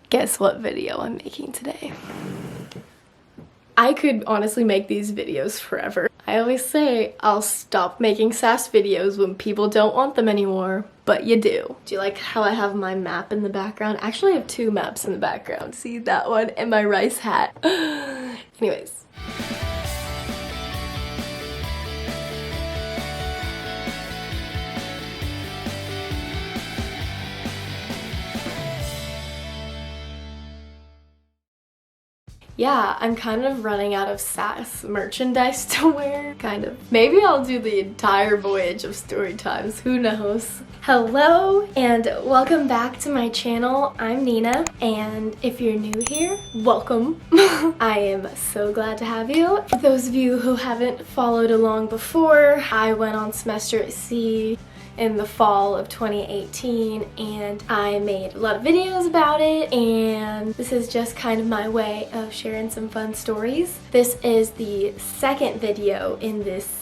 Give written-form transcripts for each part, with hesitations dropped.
Guess what video I'm making today? I could honestly make these videos forever. I always say I'll stop making sass videos when people don't want them anymore, but you do. Do you like how I have my map in the background? Actually, I have two maps in the background. See that one and my rice hat. Anyways. Yeah, I'm kind of running out of sass merchandise to wear, kind of. Maybe I'll do the entire voyage of story times, who knows? Hello and welcome back to my channel. I'm Nina, and if you're new here, welcome. I am so glad to have you. For those of you who haven't followed along before, I went on semester at sea in the fall of 2018 and I made a lot of videos about it, and this is just kind of my way of sharing some fun stories. This is the second video in this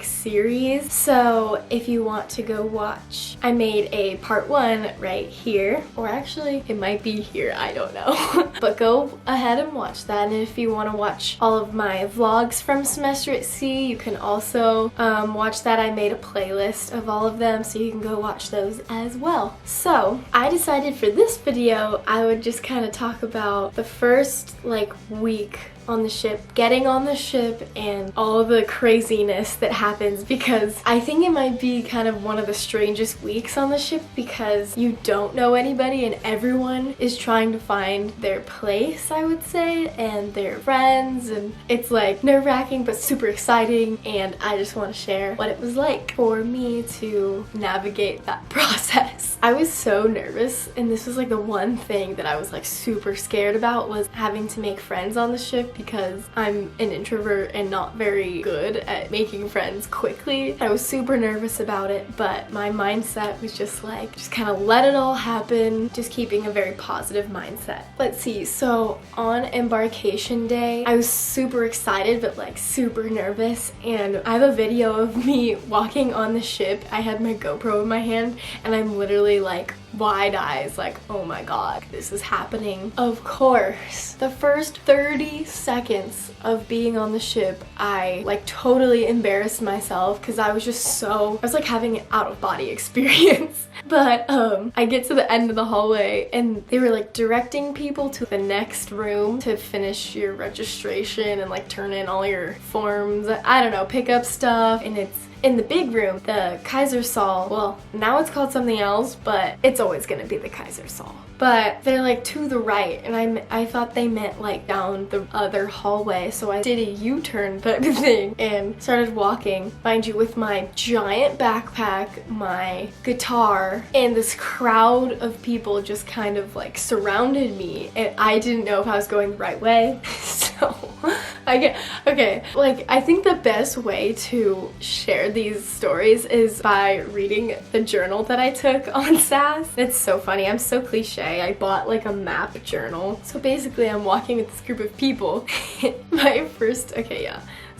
series, so if you want to go watch, I made a part 1 right here, or actually it might be here, I don't know. But go ahead and watch that, and if you want to watch all of my vlogs from semester at sea, you can also watch that. I made a playlist of all of them, so you can go watch those as well. So I decided for this video I would just kind of talk about the first week on the ship, getting on the ship, and all the craziness that happens, because I think it might be kind of one of the strangest weeks on the ship because you don't know anybody and everyone is trying to find their place, I would say, and their friends, and it's nerve-wracking but super exciting, and I just want to share what it was like for me to navigate that process. I was so nervous, and this was the one thing that I was super scared about, was having to make friends on the ship, because I'm an introvert and not very good at making friends quickly. I was super nervous about it, but my mindset was just kind of let it all happen, just keeping a very positive mindset. Let's see, so on embarkation day, I was super excited but super nervous, and I have a video of me walking on the ship. I had my GoPro in my hand and I'm literally wide eyes, oh my god, this is happening. Of course, the first 30 seconds of being on the ship, I totally embarrassed myself because I was just I was having an out-of-body experience. But I get to the end of the hallway and they were directing people to the next room to finish your registration and turn in all your forms, I don't know, pick up stuff, and it's in the big room, the Kaisersaal. Well, now it's called something else, but it's always gonna be the Kaisersaal. But they're to the right, and I thought they meant down the other hallway, so I did a U-turn type of thing and started walking, mind you, with my giant backpack, my guitar, and this crowd of people just kind of surrounded me, and I didn't know if I was going the right way. So I think the best way to share these stories is by reading the journal that I took on SAS. It's so funny, I'm so cliche. I bought a map journal. So basically I'm walking with this group of people.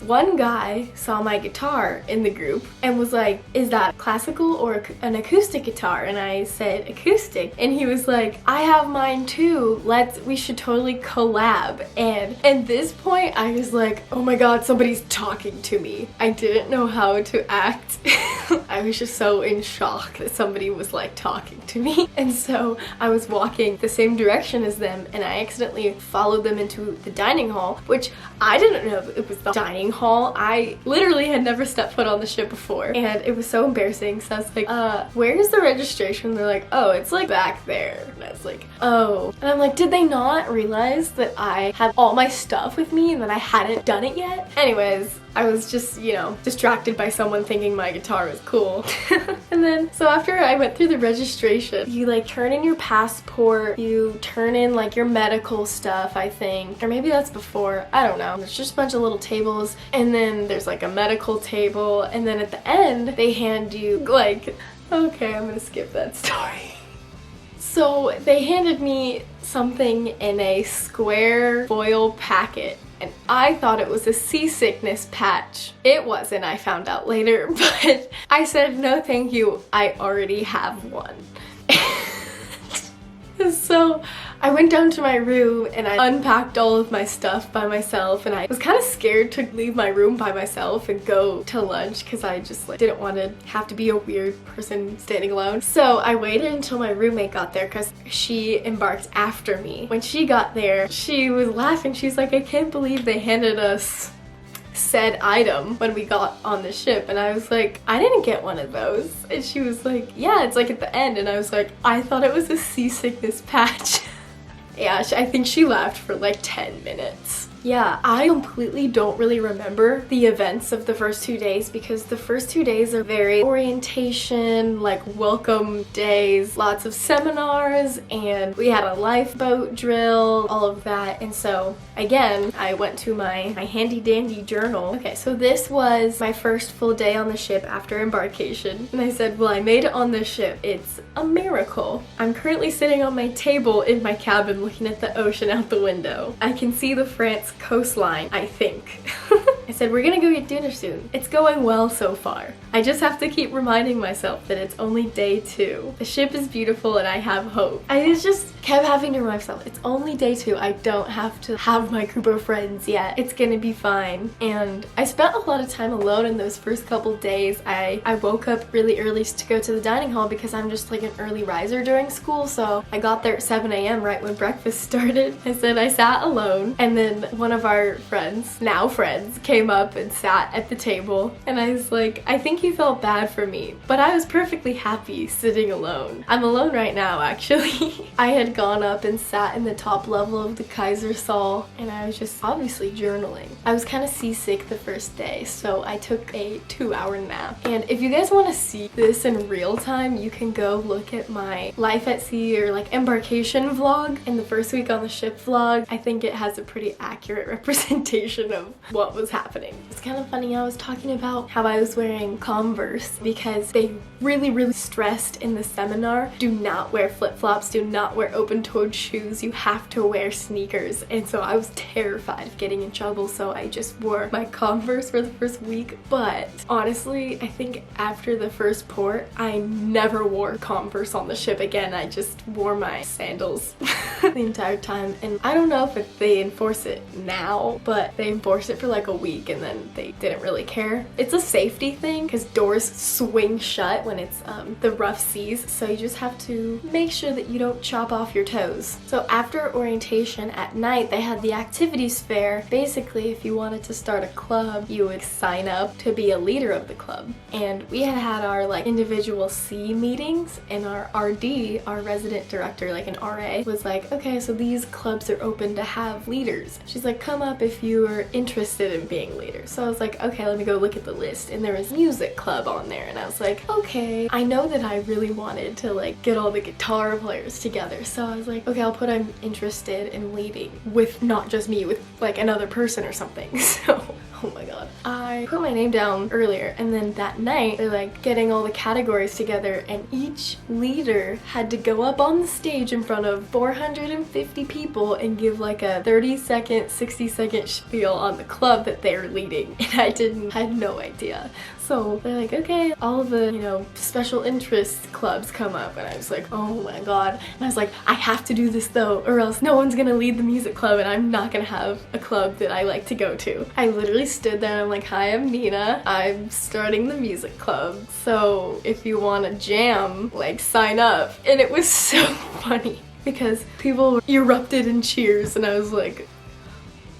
One guy saw my guitar in the group and was like, is that classical or an acoustic guitar? And I said acoustic, and he was like, I have mine too, we should totally collab. And at this point I was like, oh my god, somebody's talking to me. I didn't know how to act. I was just so in shock that somebody was talking to me. And so I was walking the same direction as them, and I accidentally followed them into the dining hall, which I didn't know it was the dining hall. I literally had never stepped foot on the ship before, and it was so embarrassing. So I was like, where's the registration? They're like, oh, it's back there. And I was like, oh. And I'm like, did they not realize that I had all my stuff with me and that I hadn't done it yet? Anyways, I was just, distracted by someone thinking my guitar was cool. And then, so after I went through the registration, you turn in your passport, you turn in your medical stuff, I think, or maybe that's before, I don't know. There's just a bunch of little tables, and then there's a medical table, and then at the end, they hand you okay, I'm gonna skip that story. So they handed me something in a square foil packet, and I thought it was a seasickness patch. It wasn't, I found out later, but I said, no thank you, I already have one. So I went down to my room and I unpacked all of my stuff by myself, and I was kind of scared to leave my room by myself and go to lunch because I just like didn't want to have to be a weird person standing alone. So I waited until my roommate got there because she embarked after me. When she got there, she was laughing. She's like, I can't believe they handed us said item when we got on the ship, and I was like, I didn't get one of those. And she was like, yeah, it's like at the end. And I was like, I thought it was a seasickness patch. Yeah, I think she laughed for like 10 minutes. Yeah, I completely don't really remember the events of the first 2 days because the first 2 days are very orientation, like welcome days, lots of seminars, and we had a lifeboat drill, all of that. And so again, I went to my handy dandy journal. Okay, so this was my first full day on the ship after embarkation. And I said, well, I made it on this ship. It's a miracle. I'm currently sitting on my table in my cabin looking at the ocean out the window. I can see the France coastline, I think. I said, we're gonna go get dinner soon. It's going well so far. I just have to keep reminding myself that it's only day 2. The ship is beautiful and I have hope. I just kept having to remind myself, it's only day 2. I don't have to have my group of friends yet. It's gonna be fine. And I spent a lot of time alone in those first couple days. I woke up really early to go to the dining hall because I'm just like an early riser during school. So I got there at 7 a.m. right when breakfast started. I said I sat alone, and then one of our friends, now friends, came up and sat at the table, and I was like, I think he felt bad for me, but I was perfectly happy sitting alone. I'm alone right now, actually. I had gone up and sat in the top level of the Kaiser Saal, and I was just obviously journaling. I was kind of seasick the first day, so I took a 2-hour nap. And if you guys want to see this in real time, you can go look at my life at sea or like embarkation vlog and the first week on the ship vlog. I think it has a pretty accurate representation of what was happening. It's kind of funny, I was talking about how I was wearing Converse because they really stressed in the seminar, do not wear flip-flops, do not wear open-toed shoes, you have to wear sneakers. And so I was terrified of getting in trouble, so I just wore my Converse for the first week. But honestly, I think after the first port, I never wore Converse on the ship again. I just wore my sandals the entire time. And I don't know if they enforce it now, but they enforced it for like a week and then they didn't really care. It's a safety thing because doors swing shut when it's the rough seas, so you just have to make sure that you don't chop off your toes. So after orientation at night, they had the activities fair. Basically, if you wanted to start a club, you would sign up to be a leader of the club. And we had our like individual C meetings, and our RD, our resident director, like an RA, was like, okay, so these clubs are open to have leaders. She's like, come up if you are interested in being leader. So I was like, okay, let me go look at the list, and there was music club on there, and I was like, okay. I know that I really wanted to like get all the guitar players together, so I was like, okay, I'll put I'm interested in leading with not just me, with like another person or something. So oh my god. I put my name down earlier, and then that night they're like getting all the categories together, and each leader had to go up on the stage in front of 450 people and give like a 30-second, 60-second spiel on the club that they were leading. And I had no idea. So they're like, okay, all of the, you know, special interest clubs come up, and I was like, oh my god. And I was like, I have to do this though, or else no one's gonna lead the music club and I'm not gonna have a club that I like to go to. I literally stood there and I'm like, hi, I'm Nena. I'm starting the music club. So if you want to jam, like sign up. And it was so funny because people erupted in cheers, and I was like,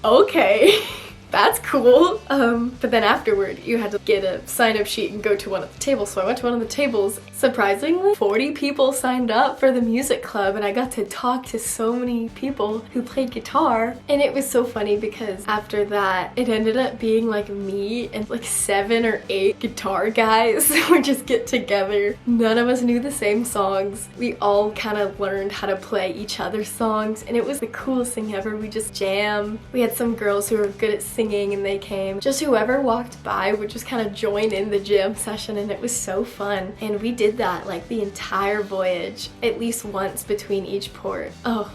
okay. That's cool. But then afterward, you had to get a sign-up sheet and go to one of the tables. So I went to one of the tables. Surprisingly, 40 people signed up for the music club, and I got to talk to so many people who played guitar. And it was so funny because after that, it ended up being like me and like 7 or 8 guitar guys would just get together. None of us knew the same songs. We all kind of learned how to play each other's songs, and it was the coolest thing ever. We just jam. We had some girls who were good at singing, and they came. Just whoever walked by would just kind of join in the jam session, and it was so fun. And we did that like the entire voyage, at least once between each port. Oh,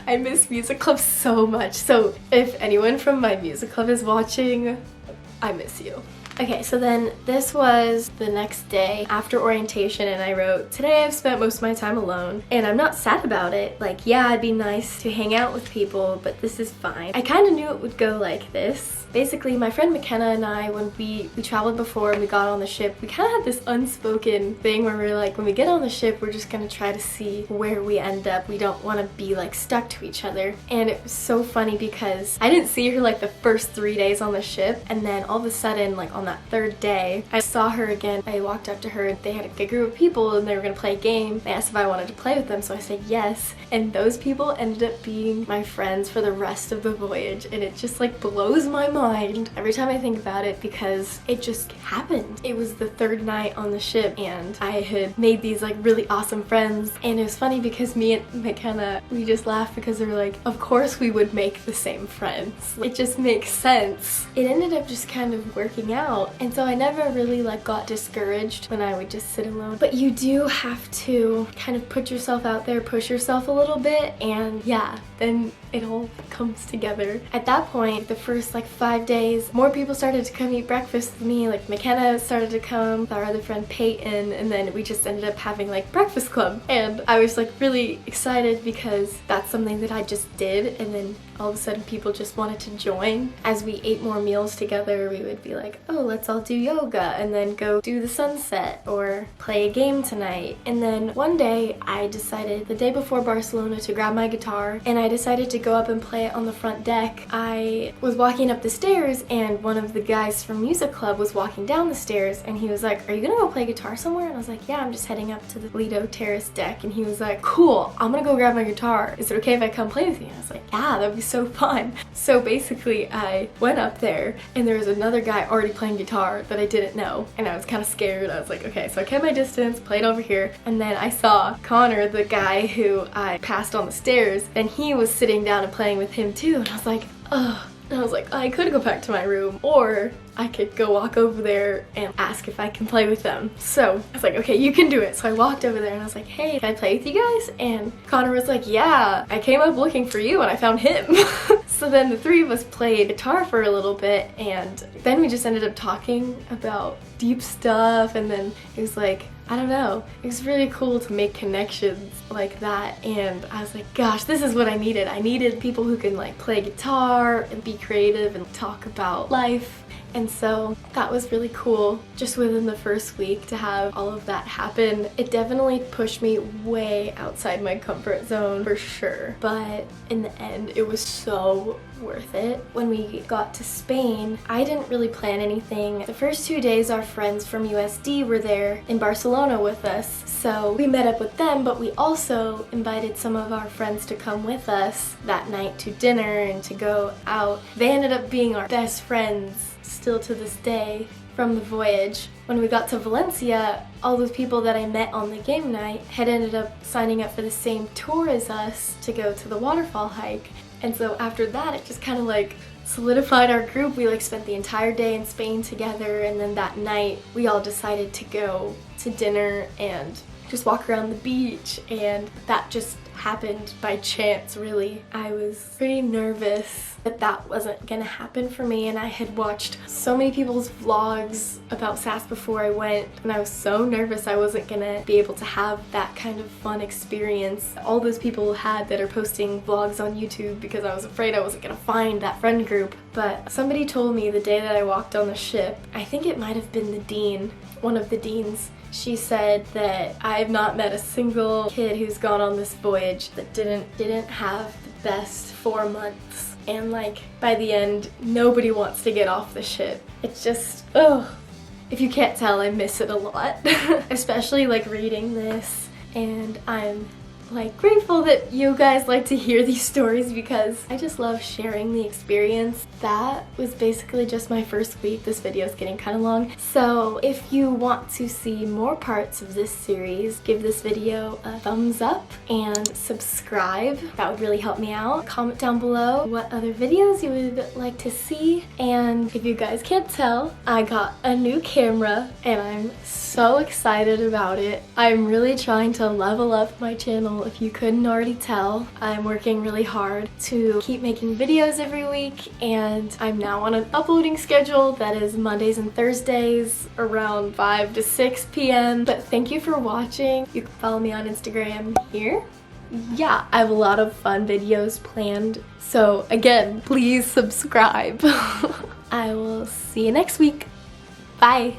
I miss music club so much. So if anyone from my music club is watching, I miss you. Okay, so then this was the next day after orientation, and I wrote, today I've spent most of my time alone and I'm not sad about it. Like, yeah, it'd be nice to hang out with people, but this is fine. I kind of knew it would go like this. Basically, my friend McKenna and I, when we traveled before and we got on the ship, we kind of had this unspoken thing where we were like, when we get on the ship, we're just gonna try to see where we end up. We don't want to be like stuck to each other. And it was so funny because I didn't see her like the first 3 days on the ship, and then all of a sudden, like on that third day, I saw her again. I walked up to her and they had a group of people and they were gonna play a game. They asked if I wanted to play with them, so I said yes. And those people ended up being my friends for the rest of the voyage, and it just like blows my mind every time I think about it because it just happened. It was the third night on the ship and I had made these like really awesome friends, and it was funny because me and McKenna, we just laughed because they were like, of course we would make the same friends. It just makes sense. It ended up just kind of working out, and so I never really like got discouraged when I would just sit alone. But you do have to kind of put yourself out there, push yourself a little bit, and yeah, then it all comes together. At that point, the first like 5 days, more people started to come eat breakfast with me. Like McKenna started to come, our other friend Peyton, and then we just ended up having like breakfast club. And I was like really excited because that's something that I just did, and then all of a sudden people just wanted to join. As we ate more meals together, we would be like, oh, let's all do yoga and then go do the sunset or play a game tonight. And then one day I decided, the day before Barcelona, to grab my guitar, and I decided to go up and play it on the front deck. I was walking up the stairs and one of the guys from music club was walking down the stairs, and he was like, are you gonna go play guitar somewhere? And I was like, yeah, I'm just heading up to the Lido Terrace deck. And he was like, cool, I'm gonna go grab my guitar. Is it okay if I come play with you? And I was like, yeah, that'd be so fun. So basically I went up there and there was another guy already playing guitar that I didn't know, and I was kind of scared. I was like, okay, so I kept my distance, played over here, and then I saw Connor, the guy who I passed on the stairs, and he was sitting down and playing with him too, and I was like, ugh. And I was like, I could go back to my room, or I could go walk over there and ask if I can play with them. So I was like, okay, you can do it. So I walked over there and I was like, hey, can I play with you guys? And Connor was like, yeah, I came up looking for you and I found him. So then the three of us played guitar for a little bit, and then we just ended up talking about deep stuff, and then it was like, I don't know, it was really cool to make connections like that, and I was like, gosh, this is what I needed. I needed people who can like play guitar and be creative and talk about life. And so that was really cool just within the first week to have all of that happen. It definitely pushed me way outside my comfort zone for sure, but in the end it was so worth it. When we got to Spain, I didn't really plan anything. The first 2 days our friends from USD were there in Barcelona with us, so we met up with them, but we also invited some of our friends to come with us that night to dinner and to go out. They ended up being our best friends still to this day from the voyage. When we got to Valencia, all those people that I met on the game night had ended up signing up for the same tour as us to go to the waterfall hike. And so after that, it just kind of like solidified our group. We like spent the entire day in Spain together, and then that night we all decided to go to dinner and just walk around the beach, and that just happened by chance, really. I was pretty nervous that that wasn't gonna happen for me, and I had watched so many people's vlogs about SAS before I went, and I was so nervous I wasn't gonna be able to have that kind of fun experience all those people had that are posting vlogs on YouTube, because I was afraid I wasn't gonna find that friend group. But somebody told me the day that I walked on the ship, I think it might have been the dean, one of the deans, she said that I have not met a single kid who's gone on this voyage that didn't have the best 4 months. And like by the end, nobody wants to get off the ship. It's just, oh, if you can't tell, I miss it a lot. Especially like reading this, and I'm like grateful that you guys like to hear these stories because I just love sharing the experience. That was basically just my first week. This video is getting kind of long. So if you want to see more parts of this series, give this video a thumbs up and subscribe. That would really help me out. Comment down below what other videos you would like to see. And if you guys can't tell, I got a new camera and I'm so excited about it. I'm really trying to level up my channel Well, if you couldn't already tell, I'm working really hard to keep making videos every week, and I'm now on an uploading schedule that is Mondays and Thursdays around 5 to 6 p.m. But thank you for watching. You can follow me on Instagram here. Yeah, I have a lot of fun videos planned, so again, please subscribe. I will see you next week. Bye!